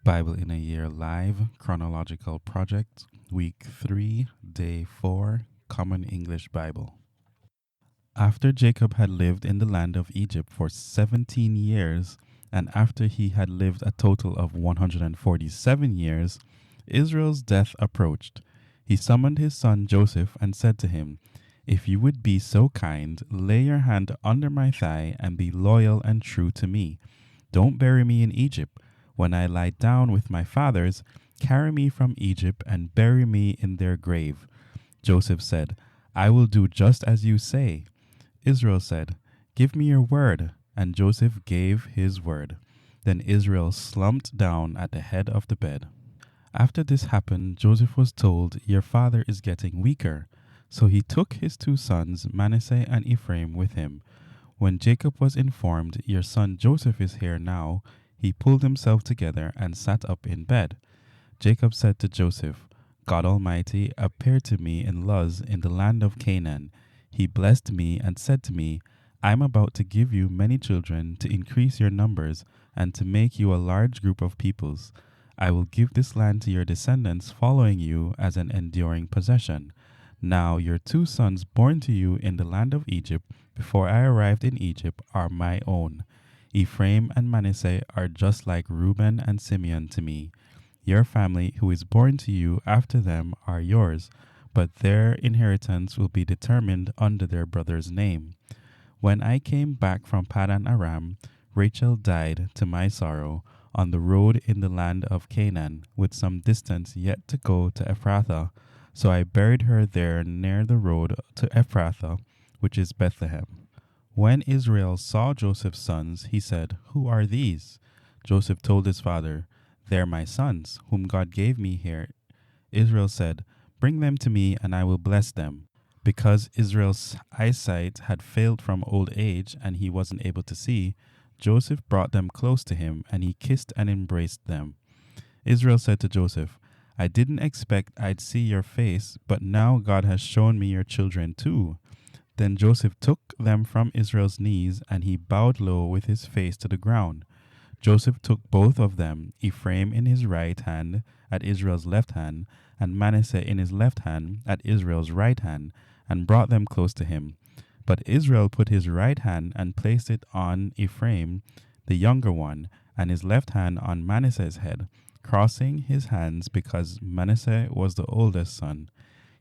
Bible in a Year Live Chronological Project, Week 3, Day 4, Common English Bible. After Jacob had lived in the land of Egypt for 17 years, and after he had lived a total of 147 years, Israel's death approached. He summoned his son Joseph and said to him, "If you would be so kind, lay your hand under my thigh and be loyal and true to me. Don't bury me in Egypt. When I lie down with my fathers, carry me from Egypt and bury me in their grave." Joseph said, "I will do just as you say." Israel said, "Give me your word." And Joseph gave his word. Then Israel slumped down at the head of the bed. After this happened, Joseph was told, "Your father is getting weaker." So he took his two sons, Manasseh and Ephraim, with him. When Jacob was informed, "Your son Joseph is here now," he pulled himself together and sat up in bed. Jacob said to Joseph, "God Almighty appeared to me in Luz in the land of Canaan. He blessed me and said to me, 'I am about to give you many children to increase your numbers and to make you a large group of peoples. I will give this land to your descendants following you as an enduring possession.' Now your two sons born to you in the land of Egypt before I arrived in Egypt are my own. Ephraim and Manasseh are just like Reuben and Simeon to me. Your family who is born to you after them are yours, but their inheritance will be determined under their brother's name. When I came back from Paddan Aram, Rachel died to my sorrow on the road in the land of Canaan, with some distance yet to go to Ephrathah. So I buried her there near the road to Ephrathah, which is Bethlehem." When Israel saw Joseph's sons, he said, "Who are these?" Joseph told his father, "They're my sons, whom God gave me here." Israel said, "Bring them to me, and I will bless them." Because Israel's eyesight had failed from old age, and he wasn't able to see, Joseph brought them close to him, and he kissed and embraced them. Israel said to Joseph, "I didn't expect I'd see your face, but now God has shown me your children too." Then Joseph took them from Israel's knees, and he bowed low with his face to the ground. Joseph took both of them, Ephraim in his right hand at Israel's left hand, and Manasseh in his left hand at Israel's right hand, and brought them close to him. But Israel put his right hand and placed it on Ephraim, the younger one, and his left hand on Manasseh's head, crossing his hands because Manasseh was the oldest son.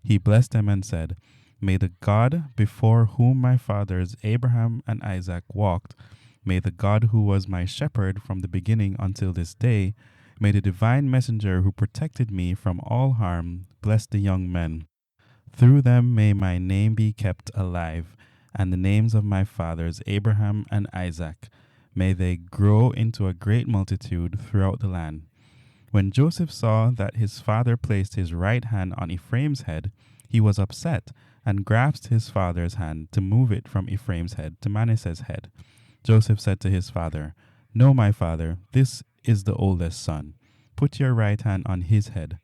He blessed them and said, "May the God before whom my fathers Abraham and Isaac walked, may the God who was my shepherd from the beginning until this day, may the divine messenger who protected me from all harm bless the young men. Through them may my name be kept alive, and the names of my fathers Abraham and Isaac. May they grow into a great multitude throughout the land." When Joseph saw that his father placed his right hand on Ephraim's head, he was upset and grasped his father's hand to move it from Ephraim's head to Manasseh's head. Joseph said to his father, "No, my father, this is the oldest son. Put your right hand on his head."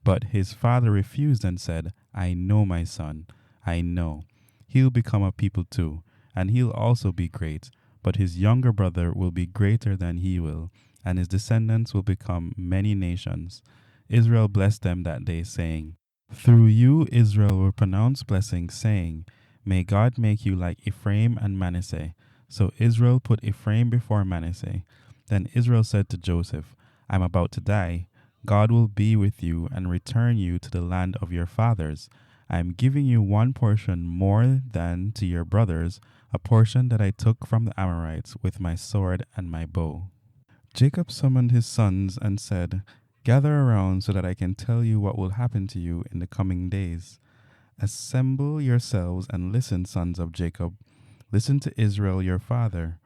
But his father refused and said, "I know, my son, I know. He'll become a people too, and he'll also be great, but his younger brother will be greater than he will, and his descendants will become many nations." Israel blessed them that day, saying, "Through you Israel will pronounce blessings, saying, 'May God make you like Ephraim and Manasseh.'" So Israel put Ephraim before Manasseh. Then Israel said to Joseph, "I'm about to die. God will be with you and return you to the land of your fathers. I am giving you one portion more than to your brothers, a portion that I took from the Amorites with my sword and my bow." Jacob summoned his sons and said, "Gather around so that I can tell you what will happen to you in the coming days. Assemble yourselves and listen, sons of Jacob. Listen to Israel your father.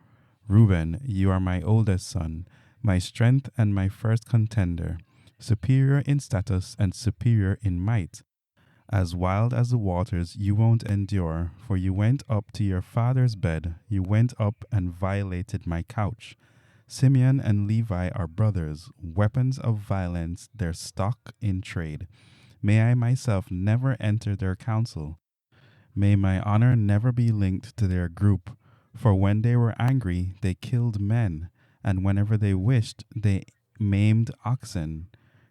Reuben, you are my oldest son, my strength and my first contender, superior in status and superior in might. As wild as the waters you won't endure, for you went up to your father's bed, you went up and violated my couch. Simeon and Levi are brothers, weapons of violence, their stock in trade. May I myself never enter their council. May my honor never be linked to their group. For when they were angry, they killed men, and whenever they wished, they maimed oxen.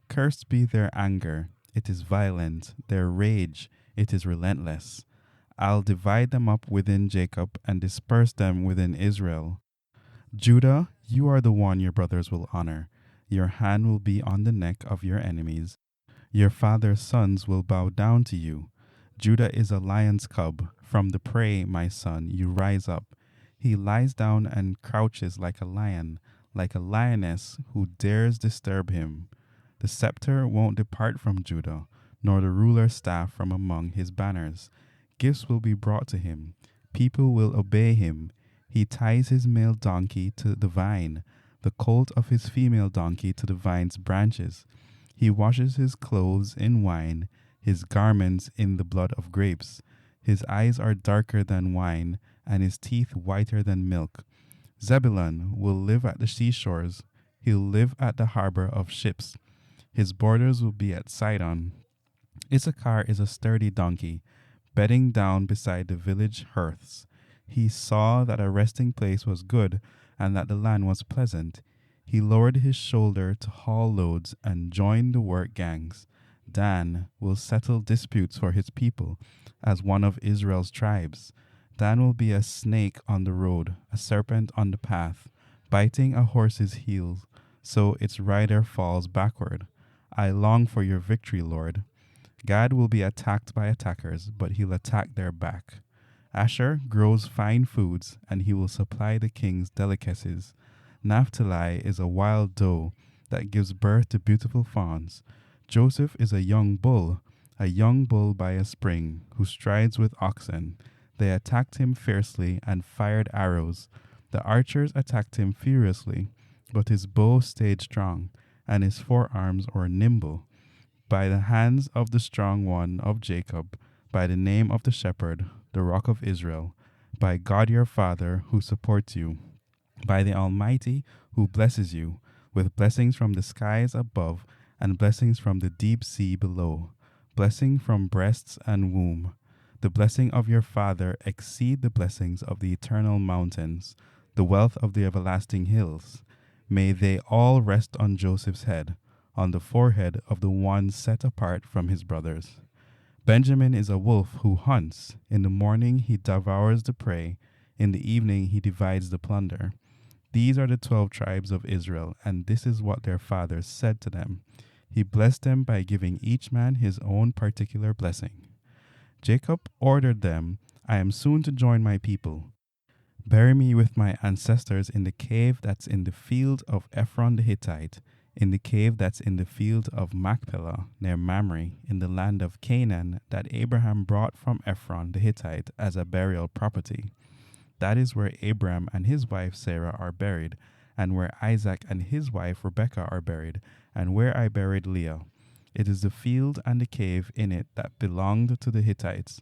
Cursed be their anger, it is violent, their rage, it is relentless. I'll divide them up within Jacob and disperse them within Israel. Judah, you are the one your brothers will honor. Your hand will be on the neck of your enemies. Your father's sons will bow down to you. Judah is a lion's cub. From the prey, my son, you rise up. He lies down and crouches like a lion, like a lioness who dares disturb him. The scepter won't depart from Judah, nor the ruler's staff from among his banners. Gifts will be brought to him. People will obey him. He ties his male donkey to the vine, the colt of his female donkey to the vine's branches. He washes his clothes in wine, his garments in the blood of grapes. His eyes are darker than wine, and his teeth whiter than milk. Zebulun will live at the seashores. He'll live at the harbor of ships. His borders will be at Sidon. Issachar is a sturdy donkey, bedding down beside the village hearths. He saw that a resting place was good, and that the land was pleasant. He lowered his shoulder to haul loads and joined the work gangs. Dan will settle disputes for his people as one of Israel's tribes. Dan will be a snake on the road, a serpent on the path, biting a horse's heels, so its rider falls backward. I long for your victory, Lord. Gad will be attacked by attackers, but he'll attack their back. Asher grows fine foods, and he will supply the king's delicacies. Naphtali is a wild doe that gives birth to beautiful fawns. Joseph is a young bull by a spring, who strides with oxen. They attacked him fiercely and fired arrows. The archers attacked him furiously, but his bow stayed strong, and his forearms were nimble. By the hands of the strong one of Jacob, by the name of the shepherd, the rock of Israel, by God your Father, who supports you, by the Almighty who blesses you, with blessings from the skies above and blessings from the deep sea below, blessing from breasts and womb. The blessing of your Father exceed the blessings of the eternal mountains, the wealth of the everlasting hills. May they all rest on Joseph's head, on the forehead of the one set apart from his brothers. Benjamin is a wolf who hunts. In the morning he devours the prey, in the evening he divides the plunder. These are the 12 tribes of Israel, and this is what their father said to them. He blessed them by giving each man his own particular blessing. Jacob ordered them, I am soon to join my people. Bury me with my ancestors in the cave that's in the field of Ephron the Hittite, in the cave that's in the field of Machpelah near Mamre, in the land of Canaan that Abraham brought from Ephron the Hittite as a burial property. That is where Abraham and his wife Sarah are buried, and where Isaac and his wife Rebekah are buried, and where I buried Leah. It is the field and the cave in it that belonged to the Hittites.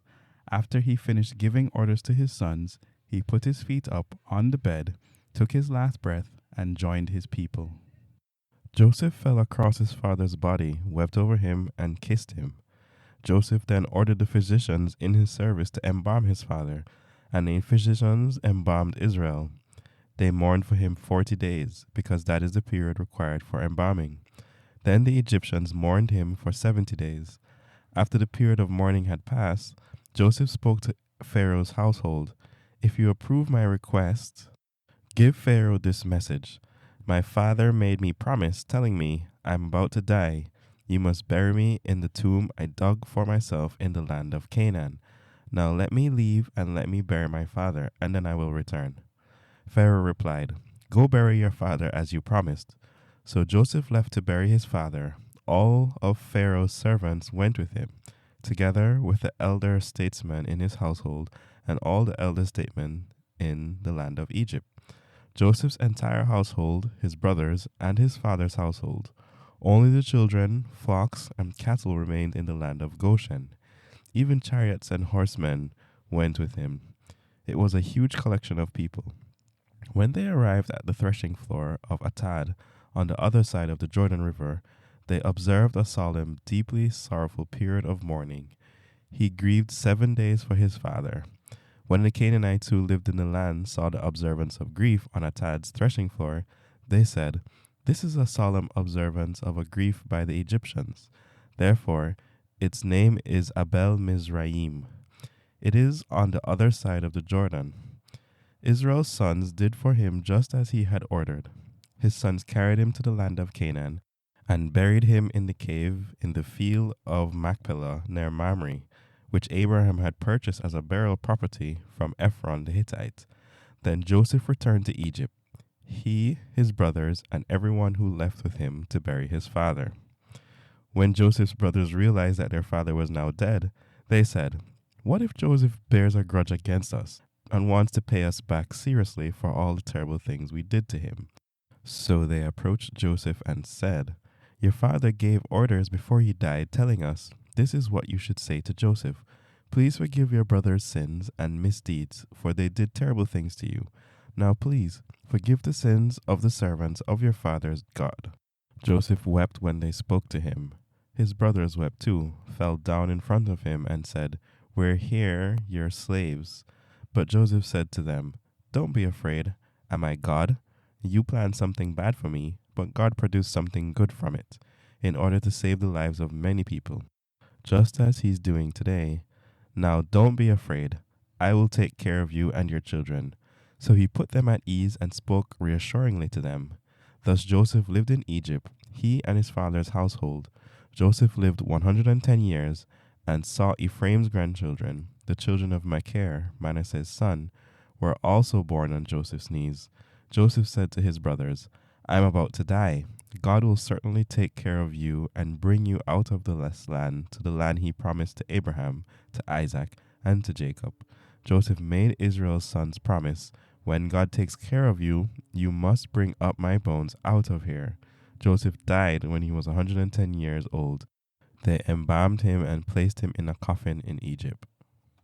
After he finished giving orders to his sons, he put his feet up on the bed, took his last breath, and joined his people. Joseph fell across his father's body, wept over him, and kissed him. Joseph then ordered the physicians in his service to embalm his father, and the physicians embalmed Israel. They mourned for him 40 days, because that is the period required for embalming. Then the Egyptians mourned him for 70 days. After the period of mourning had passed, Joseph spoke to Pharaoh's household. If you approve my request, give Pharaoh this message. My father made me promise, telling me, I am about to die. You must bury me in the tomb I dug for myself in the land of Canaan. Now let me leave and let me bury my father, and then I will return. Pharaoh replied, Go bury your father as you promised. So Joseph left to bury his father. All of Pharaoh's servants went with him, together with the elder statesmen in his household and all the elder statesmen in the land of Egypt. Joseph's entire household, his brothers, and his father's household. Only the children, flocks, and cattle remained in the land of Goshen. Even chariots and horsemen went with him. It was a huge collection of people. When they arrived at the threshing floor of Atad on the other side of the Jordan River, they observed a solemn, deeply sorrowful period of mourning. He grieved 7 days for his father. When the Canaanites who lived in the land saw the observance of grief on Atad's threshing floor, they said, This is a solemn observance of a grief by the Egyptians. Therefore, its name is Abel Mizraim. It is on the other side of the Jordan. Israel's sons did for him just as he had ordered. His sons carried him to the land of Canaan and buried him in the cave in the field of Machpelah near Mamre, which Abraham had purchased as a burial property from Ephron the Hittite. Then Joseph returned to Egypt, he, his brothers, and everyone who left with him to bury his father. When Joseph's brothers realized that their father was now dead, they said, "What if Joseph bears a grudge against us and wants to pay us back seriously for all the terrible things we did to him?" So they approached Joseph and said, "Your father gave orders before he died, telling us, 'This is what you should say to Joseph. Please forgive your brother's sins and misdeeds, for they did terrible things to you. Now please, forgive the sins of the servants of your father's God.'" Joseph wept when they spoke to him. His brothers wept too, fell down in front of him, and said, "We're here, your slaves." But Joseph said to them, "Don't be afraid. Am I God? You planned something bad for me, but God produced something good from it, in order to save the lives of many people, just as he's doing today. Now don't be afraid. I will take care of you and your children." So he put them at ease and spoke reassuringly to them. Thus Joseph lived in Egypt, he and his father's household. Joseph lived 110 years and saw Ephraim's grandchildren. The children of Machir, Manasseh's son, were also born on Joseph's knees. Joseph said to his brothers, "I am about to die. God will certainly take care of you and bring you out of the less land to the land he promised to Abraham, to Isaac, and to Jacob." Joseph made Israel's sons promise, "When God takes care of you, you must bring up my bones out of here." Joseph died when he was 110 years old. They embalmed him and placed him in a coffin in Egypt.